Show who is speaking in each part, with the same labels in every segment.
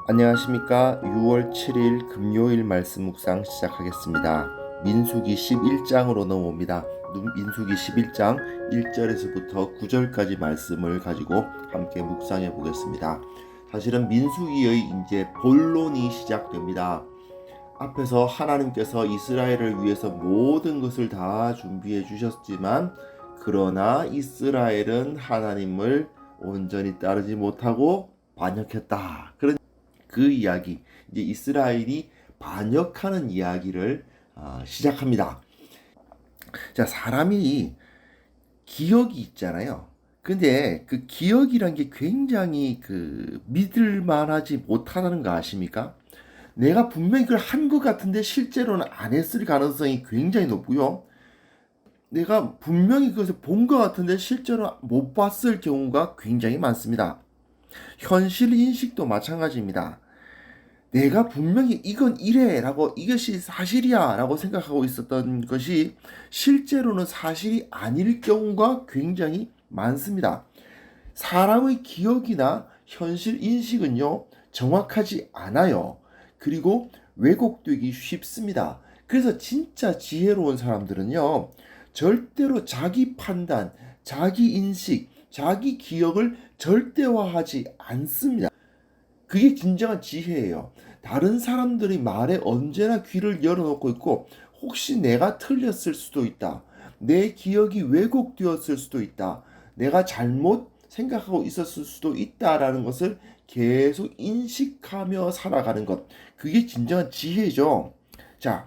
Speaker 1: 안녕하십니까. 6월 7일 금요일 말씀 묵상 시작하겠습니다. 민수기 11장으로 넘어옵니다. 민수기 11장 1절에서부터 9절까지 말씀을 가지고 함께 묵상해 보겠습니다. 사실은 민수기의 이제 본론이 시작됩니다. 앞에서 하나님께서 이스라엘을 위해서 모든 것을 다 준비해 주셨지만 그러나 이스라엘은 하나님을 온전히 따르지 못하고 반역했다. 그 이야기, 이제 이스라엘이 반역하는 이야기를 시작합니다. 자, 사람이 기억이 있잖아요. 근데 그 기억이란 게 굉장히 믿을 만하지 못하다는 거 아십니까? 내가 분명히 그걸 한 것 같은데 실제로는 안 했을 가능성이 굉장히 높고요. 내가 분명히 그것을 본 것 같은데 실제로 못 봤을 경우가 굉장히 많습니다. 현실 인식도 마찬가지입니다. 내가 분명히 이건 이래라고 이것이 사실이야라고 생각하고 있었던 것이 실제로는 사실이 아닐 경우가 굉장히 많습니다. 사람의 기억이나 현실 인식은요, 정확하지 않아요. 그리고 왜곡되기 쉽습니다. 그래서 진짜 지혜로운 사람들은요, 절대로 자기 판단, 자기 인식, 자기 기억을 절대화하지 않습니다. 그게 진정한 지혜예요. 다른 사람들이 말에 언제나 귀를 열어놓고 있고 혹시 내가 틀렸을 수도 있다. 내 기억이 왜곡되었을 수도 있다. 내가 잘못 생각하고 있었을 수도 있다라는 것을 계속 인식하며 살아가는 것. 그게 진정한 지혜죠. 자,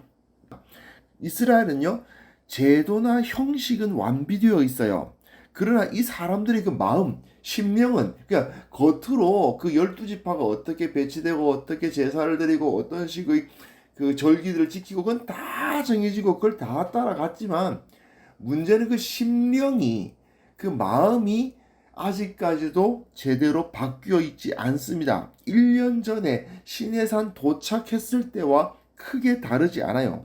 Speaker 1: 이스라엘은요, 제도나 형식은 완비되어 있어요. 그러나 이 사람들의 그 마음, 심령은 그러니까 겉으로 그 12지파가 어떻게 배치되고 어떻게 제사를 드리고 어떤 식의 그 절기들을 지키고 그건 다 정해지고 그걸 다 따라갔지만 문제는 그 심령이 그 마음이 아직까지도 제대로 바뀌어 있지 않습니다. 1년 전에 시내산 도착했을 때와 크게 다르지 않아요.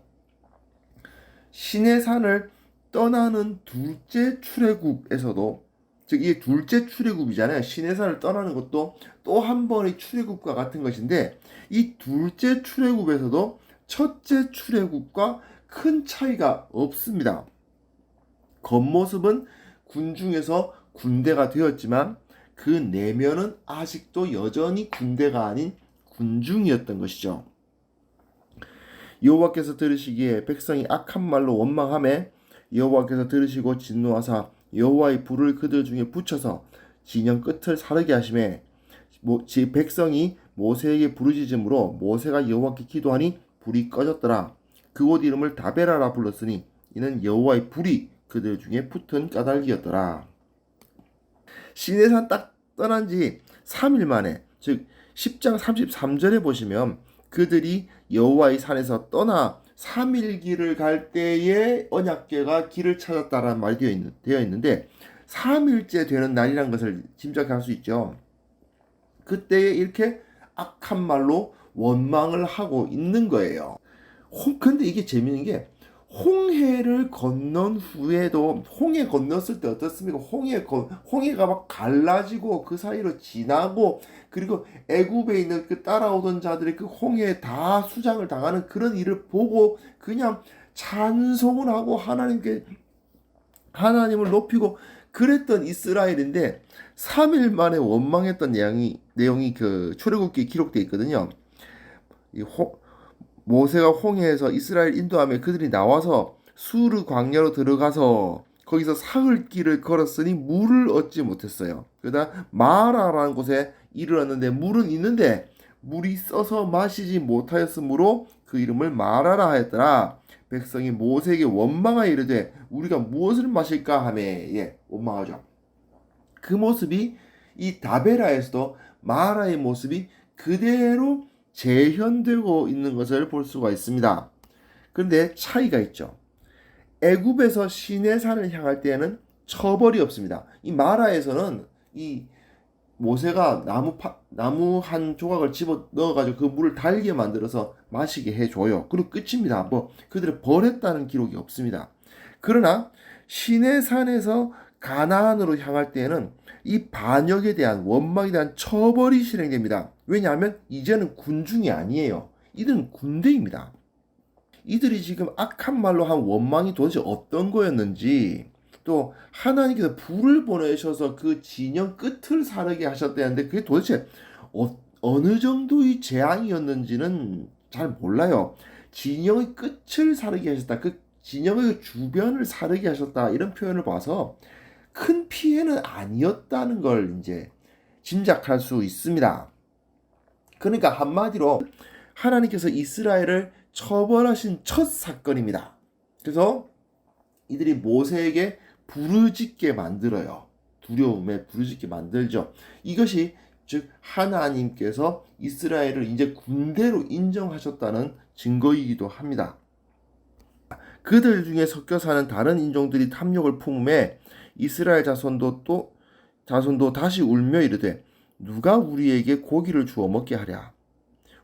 Speaker 1: 시내산을 떠나는 둘째 출애굽에서도 즉 이게 둘째 출애굽이잖아요. 시내산을 떠나는 것도 또 한 번의 출애굽과 같은 것인데 이 둘째 출애굽에서도 첫째 출애굽과 큰 차이가 없습니다. 겉모습은 군중에서 군대가 되었지만 그 내면은 아직도 여전히 군대가 아닌 군중이었던 것이죠. 여호와께서 들으시기에 백성이 악한 말로 원망하매 여호와께서 들으시고 진노하사 여호와의 불을 그들 중에 붙여서 진영 끝을 사르게 하시매 백성이 모세에게 부르짖음으로 모세가 여호와께 기도하니 불이 꺼졌더라. 그곳 이름을 다베라라 불렀으니 이는 여호와의 불이 그들 중에 붙은 까닭이었더라. 시내산 딱 떠난 지 3일 만에 즉 10장 33절에 보시면 그들이 여호와의 산에서 떠나 3일 길을 갈 때에 언약궤가 길을 찾았다라는 말이 되어 있는데 3일째 되는 날이라는 것을 짐작할 수 있죠. 그때에 이렇게 악한 말로 원망을 하고 있는 거예요. 근데 이게 재밌는 게 홍해를 건넌 후에도 홍해 건넜을 때 어떻습니까? 홍해가 막 갈라지고 그 사이로 지나고 그리고 애굽에 있는 그 따라오던 자들이 그 홍해에 다 수장을 당하는 그런 일을 보고 그냥 찬송을 하고 하나님을 높이고 그랬던 이스라엘인데 3일 만에 원망했던 내용이 그 출애굽기에 기록되어 있거든요. 모세가 홍해에서 이스라엘 인도하며 그들이 나와서 수르 광야로 들어가서 거기서 사흘 길을 걸었으니 물을 얻지 못했어요. 그러다 마라라는 곳에 이르렀는데 물은 있는데 물이 써서 마시지 못하였으므로 그 이름을 마라라 하였더라. 백성이 모세에게 원망하여 이르되 우리가 무엇을 마실까 하며 원망하죠. 그 모습이 이 다베라에서도 마라의 모습이 그대로 재현되고 있는 것을 볼 수가 있습니다. 그런데 차이가 있죠. 애굽에서 시내산을 향할 때에는 처벌이 없습니다. 이 마라에서는 이 모세가 나무 한 조각을 집어 넣어가지고 그 물을 달게 만들어서 마시게 해줘요. 그리고 끝입니다. 그들을 벌했다는 기록이 없습니다. 그러나 시내산에서 가나안으로 향할 때에는 이 반역에 대한 원망에 대한 처벌이 실행됩니다. 왜냐하면 이제는 군중이 아니에요. 이들은 군대입니다. 이들이 지금 악한 말로 한 원망이 도대체 어떤 거였는지, 또 하나님께서 불을 보내셔서 그 진영 끝을 사르게 하셨다는데 그게 도대체 어느 정도의 재앙이었는지는 잘 몰라요. 진영의 끝을 사르게 하셨다. 그 진영의 주변을 사르게 하셨다. 이런 표현을 봐서 큰 피해는 아니었다는 걸 이제 짐작할 수 있습니다. 그러니까 한마디로 하나님께서 이스라엘을 처벌하신 첫 사건입니다. 그래서 이들이 모세에게 부르짖게 만들어요. 두려움에 부르짖게 만들죠. 이것이 즉 하나님께서 이스라엘을 이제 군대로 인정하셨다는 증거이기도 합니다. 그들 중에 섞여 사는 다른 인종들이 탐욕을 품음에 이스라엘 자손도 다시 울며 이르되 누가 우리에게 고기를 주어 먹게 하랴.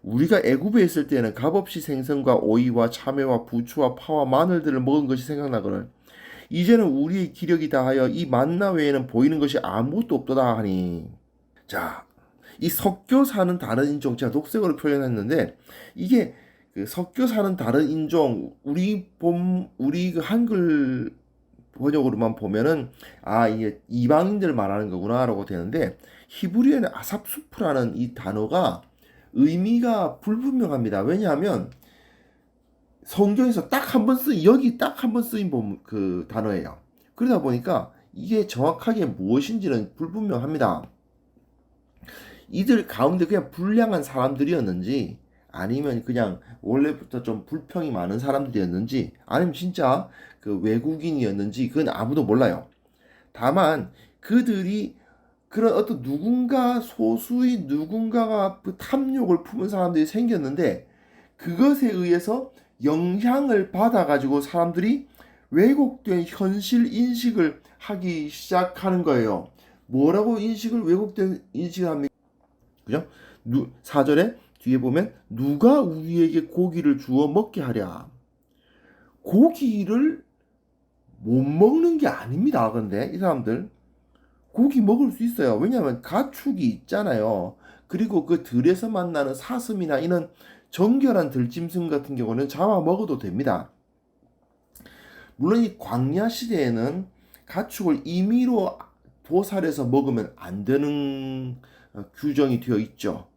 Speaker 1: 우리가 애굽에 있을 때에는 값없이 생선과 오이와 참외와 부추와 파와 마늘들을 먹은 것이 생각나거늘 이제는 우리의 기력이 다하여 이 만나 외에는 보이는 것이 아무것도 없도다 하니. 자, 이 섞여 사는 다른 인종, 제가 녹색으로 표현했는데 이게 그 섞여 사는 다른 인종, 우리 그 한글 번역으로만 보면은 이게 이방인들 말하는 거구나라고 되는데 히브리어는 아삽수프라는 이 단어가 의미가 불분명합니다. 왜냐하면 성경에서 딱 한 번 여기 딱 한 번 쓰인 그 단어예요. 그러다 보니까 이게 정확하게 무엇인지는 불분명합니다. 이들 가운데 그냥 불량한 사람들이었는지 아니면 그냥 원래부터 좀 불평이 많은 사람들이었는지 아니면 진짜 그 외국인이었는지 그건 아무도 몰라요. 다만 그들이 그런 어떤 소수의 누군가가 그 탐욕을 품은 사람들이 생겼는데 그것에 의해서 영향을 받아가지고 사람들이 왜곡된 현실 인식을 하기 시작하는 거예요. 뭐라고 왜곡된 인식을 합니까? 그죠? 4절에 뒤에 보면 누가 우리에게 고기를 주어 먹게 하랴. 고기를 못 먹는 게 아닙니다. 그런데 이 사람들 고기 먹을 수 있어요. 왜냐하면 가축이 있잖아요. 그리고 그 들에서 만나는 사슴이나 이런 정결한 들짐승 같은 경우는 잡아 먹어도 됩니다. 물론 이 광야 시대에는 가축을 임의로 도살해서 먹으면 안 되는 규정이 되어 있죠.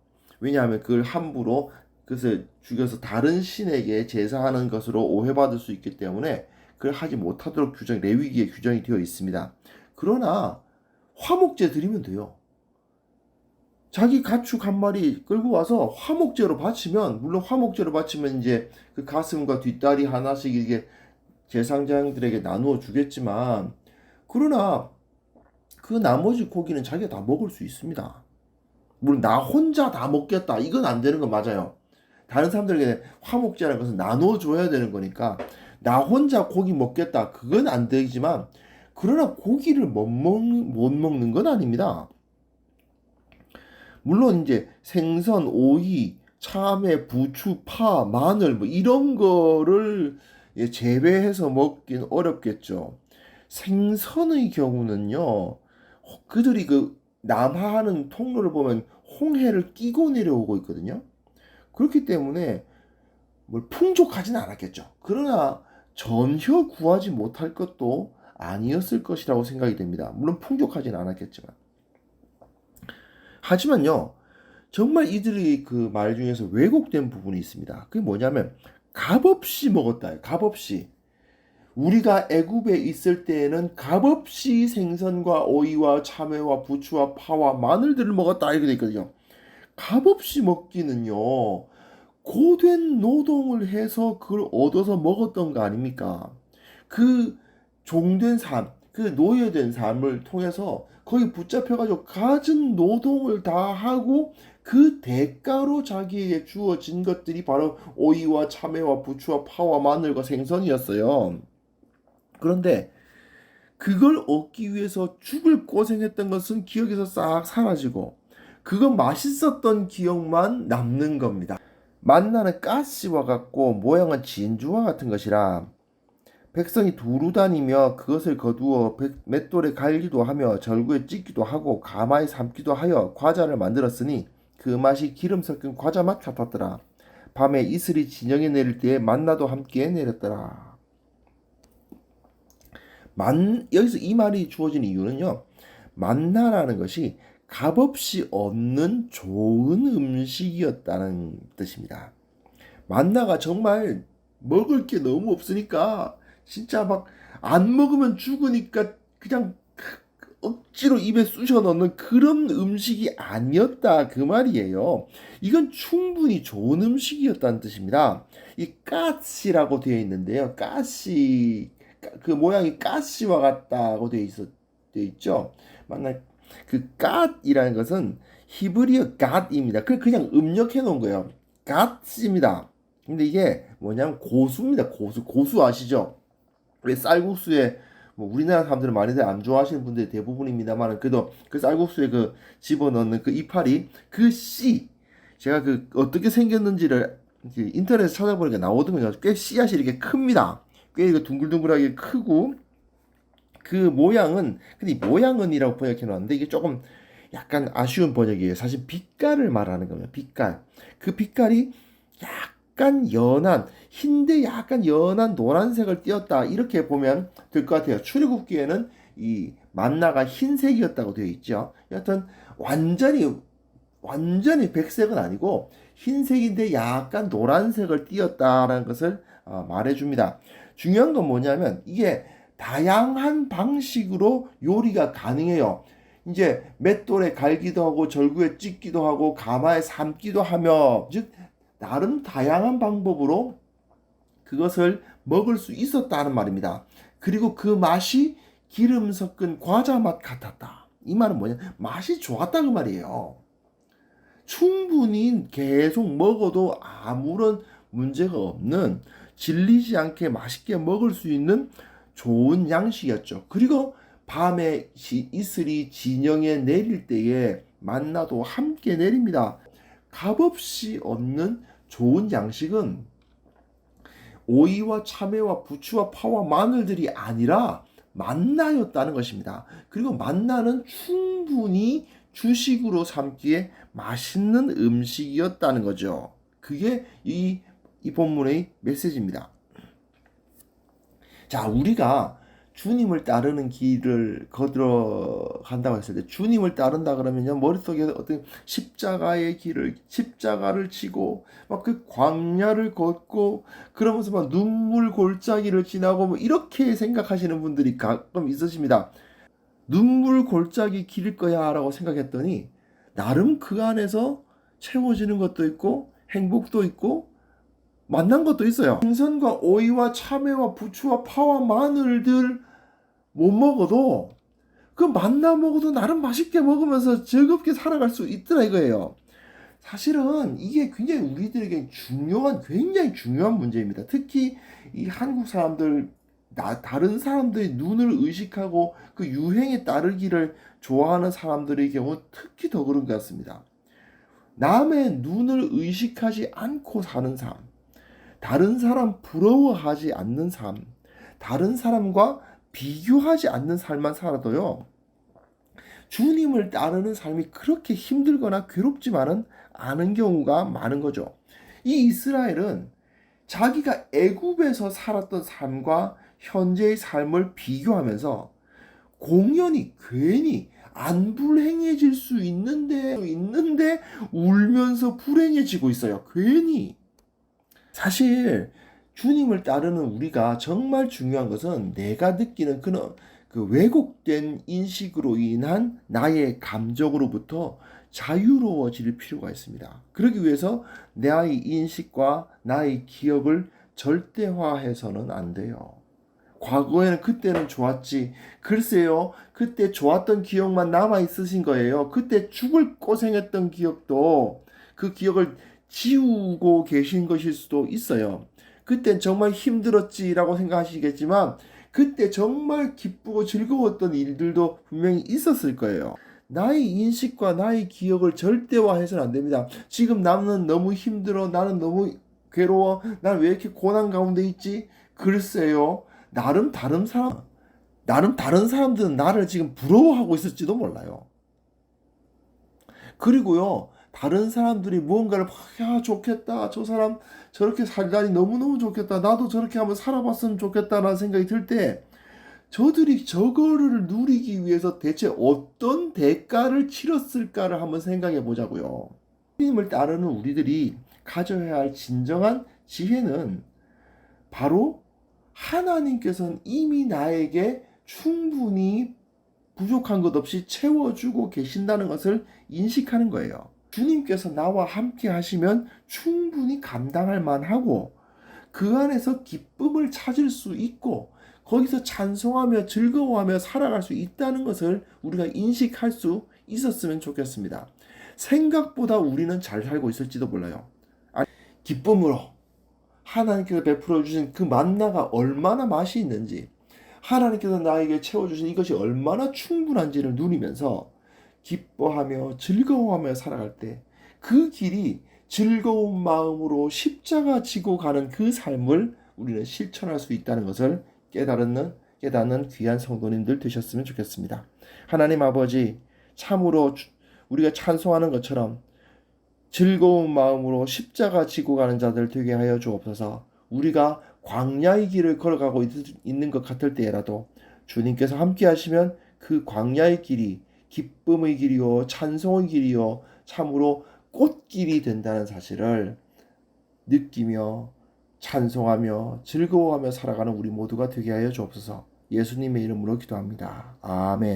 Speaker 1: 왜냐하면 그걸 함부로 그것을 죽여서 다른 신에게 제사하는 것으로 오해받을 수 있기 때문에 그걸 하지 못하도록 레위기에 규정이 되어 있습니다. 그러나 화목제 드리면 돼요. 자기 가축 한 마리 끌고 와서 화목제로 바치면, 물론 화목제로 바치면 이제 그 가슴과 뒷다리 하나씩 이게 제사장들에게 나누어 주겠지만, 그러나 그 나머지 고기는 자기가 다 먹을 수 있습니다. 물론 나 혼자 다 먹겠다, 이건 안 되는 건 맞아요. 다른 사람들에게 화목제라는 것은 나누어 줘야 되는 거니까 나 혼자 고기 먹겠다, 그건 안 되지만, 그러나 고기를 못 먹는 건 아닙니다. 물론 이제 생선, 오이, 참외, 부추, 파, 마늘 뭐 이런 거를 재배해서 먹긴 어렵겠죠. 생선의 경우는요, 그들이 그 남하하는 통로를 보면 홍해를 끼고 내려오고 있거든요. 그렇기 때문에 뭘 풍족하진 않았겠죠. 그러나 전혀 구하지 못할 것도 아니었을 것이라고 생각이 됩니다. 물론 풍족하진 않았겠지만. 하지만요, 정말 이들이 그 말 중에서 왜곡된 부분이 있습니다. 그게 뭐냐면 값없이 먹었다. 값없이. 우리가 애굽에 있을 때에는 값없이 생선과 오이와 참외와 부추와 파와 마늘들을 먹었다 이렇게 돼 있거든요. 값없이 먹기는요, 고된 노동을 해서 그걸 얻어서 먹었던 거 아닙니까? 그 종된 삶, 그 노예된 삶을 통해서 거기 붙잡혀가지고 갖은 노동을 다 하고 그 대가로 자기에게 주어진 것들이 바로 오이와 참외와 부추와 파와 마늘과 생선이었어요. 그런데 그걸 얻기 위해서 죽을 고생했던 것은 기억에서 싹 사라지고 그건 맛있었던 기억만 남는 겁니다. 만나는 가시와 같고 모양은 진주와 같은 것이라 백성이 두루 다니며 그것을 거두어 맷돌에 갈기도 하며 절구에 찢기도 하고 가마에 삶기도 하여 과자를 만들었으니 그 맛이 기름 섞인 과자 맛 같았더라. 밤에 이슬이 진영에 내릴 때에 만나도 함께 내렸더라. 여기서 이 말이 주어진 이유는요. 만나라는 것이 값없이 얻는 좋은 음식이었다는 뜻입니다. 만나가 정말 먹을 게 너무 없으니까 진짜 막 안 먹으면 죽으니까 그냥 억지로 입에 쑤셔 넣는 그런 음식이 아니었다 그 말이에요. 이건 충분히 좋은 음식이었다는 뜻입니다. 이 까시라고 되어 있는데요. 까시 그 모양이 가시와 같다고 되어 있죠. 만나 그 갓이라는 것은 히브리어 갓입니다. 그냥 음력해 놓은 거예요. 갓입니다. 근데 이게 뭐냐면 고수입니다. 고수 아시죠? 왜 쌀국수에 뭐 우리나라 사람들은 많이들 안 좋아하시는 분들이 대부분입니다만 그래도 그 쌀국수에 그 집어넣는 그 이파리 그 씨 제가 그 어떻게 생겼는지를 인터넷에 찾아보니까 나오더군요. 꽤 씨앗이 이렇게 큽니다. 꽤 이거 둥글둥글하게 크고 그 모양은 근데 이 모양은이라고 번역해 놨는데 이게 조금 약간 아쉬운 번역이에요. 사실 빛깔을 말하는 겁니다. 빛깔. 그 빛깔이 약간 연한 흰데 약간 연한 노란색을 띄었다 이렇게 보면 될 것 같아요. 출애굽기에는 이 만나가 흰색이었다고 되어 있죠. 여하튼 완전히 백색은 아니고 흰색인데 약간 노란색을 띄었다라는 것을 말해줍니다. 중요한 건 뭐냐면 이게 다양한 방식으로 요리가 가능해요. 이제 맷돌에 갈기도 하고 절구에 찢기도 하고 가마에 삶기도 하며 즉 나름 다양한 방법으로 그것을 먹을 수 있었다는 말입니다. 그리고 그 맛이 기름 섞은 과자 맛 같았다. 이 말은 뭐냐? 맛이 좋았다 그 말이에요. 충분히 계속 먹어도 아무런 문제가 없는 질리지 않게 맛있게 먹을 수 있는 좋은 양식이었죠. 그리고 밤에 이슬이 진영에 내릴 때에 만나도 함께 내립니다. 값없이 얻는 좋은 양식은 오이와 참외와 부추와 파와 마늘들이 아니라 만나였다는 것입니다. 그리고 만나는 충분히 주식으로 삼기에 맛있는 음식이었다는 거죠. 그게 이 본문의 메시지입니다. 자, 우리가 주님을 따르는 길을 거들어 간다고 했을 때 주님을 따른다 그러면요 머릿속에 어떤 십자가를 지고 막 그 광야를 걷고 그러면서 막 눈물 골짜기를 지나고 뭐 이렇게 생각하시는 분들이 가끔 있으십니다. 눈물 골짜기 길일 거야 라고 생각했더니 나름 그 안에서 채워지는 것도 있고 행복도 있고 만난 것도 있어요. 생선과 오이와 참외와 부추와 파와 마늘들 못 먹어도 그 만나 먹어도 나름 맛있게 먹으면서 즐겁게 살아갈 수 있더라 이거예요. 사실은 이게 굉장히 우리들에게 굉장히 중요한 문제입니다. 특히 이 한국 사람들 다른 사람들의 눈을 의식하고 그 유행에 따르기를 좋아하는 사람들의 경우 특히 더 그런 것 같습니다. 남의 눈을 의식하지 않고 사는 삶, 다른 사람 부러워하지 않는 삶, 다른 사람과 비교하지 않는 삶만 살아도요. 주님을 따르는 삶이 그렇게 힘들거나 괴롭지만은 않은 경우가 많은 거죠. 이 이스라엘은 자기가 애굽에서 살았던 삶과 현재의 삶을 비교하면서 공연히 괜히 안 불행해질 수 있는데 울면서 불행해지고 있어요. 괜히. 사실 주님을 따르는 우리가 정말 중요한 것은 내가 느끼는 그 왜곡된 인식으로 인한 나의 감정으로부터 자유로워질 필요가 있습니다. 그러기 위해서 나의 인식과 나의 기억을 절대화해서는 안 돼요. 과거에는 그때는 좋았지. 글쎄요, 그때 좋았던 기억만 남아 있으신 거예요. 그때 죽을 고생했던 기억도 그 기억을 지우고 계신 것일 수도 있어요. 그땐 정말 힘들었지라고 생각하시겠지만 그때 정말 기쁘고 즐거웠던 일들도 분명히 있었을 거예요. 나의 인식과 나의 기억을 절대화해서는 안 됩니다. 지금 나는 너무 힘들어. 나는 너무 괴로워. 난 왜 이렇게 고난 가운데 있지? 글쎄요. 나름 다른 사람들은 나를 지금 부러워하고 있을지도 몰라요. 그리고요, 다른 사람들이 무언가를 야, 좋겠다. 저 사람 저렇게 살다니 너무너무 좋겠다. 나도 저렇게 한번 살아봤으면 좋겠다라는 생각이 들 때, 저들이 저거를 누리기 위해서 대체 어떤 대가를 치렀을까를 한번 생각해 보자고요. 하나님을 따르는 우리들이 가져야 할 진정한 지혜는 바로 하나님께서는 이미 나에게 충분히 부족한 것 없이 채워주고 계신다는 것을 인식하는 거예요. 주님께서 나와 함께 하시면 충분히 감당할 만하고 그 안에서 기쁨을 찾을 수 있고 거기서 찬송하며 즐거워하며 살아갈 수 있다는 것을 우리가 인식할 수 있었으면 좋겠습니다. 생각보다 우리는 잘 살고 있을지도 몰라요. 기쁨으로 하나님께서 베풀어 주신 그 만나가 얼마나 맛이 있는지, 하나님께서 나에게 채워주신 이것이 얼마나 충분한지를 누리면서 기뻐하며 즐거워하며 살아갈 때 그 길이 즐거운 마음으로 십자가 지고 가는 그 삶을 우리는 실천할 수 있다는 것을 깨닫는 귀한 성도님들 되셨으면 좋겠습니다. 하나님 아버지, 참으로 우리가 찬송하는 것처럼 즐거운 마음으로 십자가 지고 가는 자들 되게 하여 주옵소서. 우리가 광야의 길을 걸어가고 있는 것 같을 때라도 주님께서 함께 하시면 그 광야의 길이 기쁨의 길이요 찬송의 길이요 참으로 꽃길이 된다는 사실을 느끼며 찬송하며 즐거워하며 살아가는 우리 모두가 되게 하여 주옵소서. 예수님의 이름으로 기도합니다. 아멘.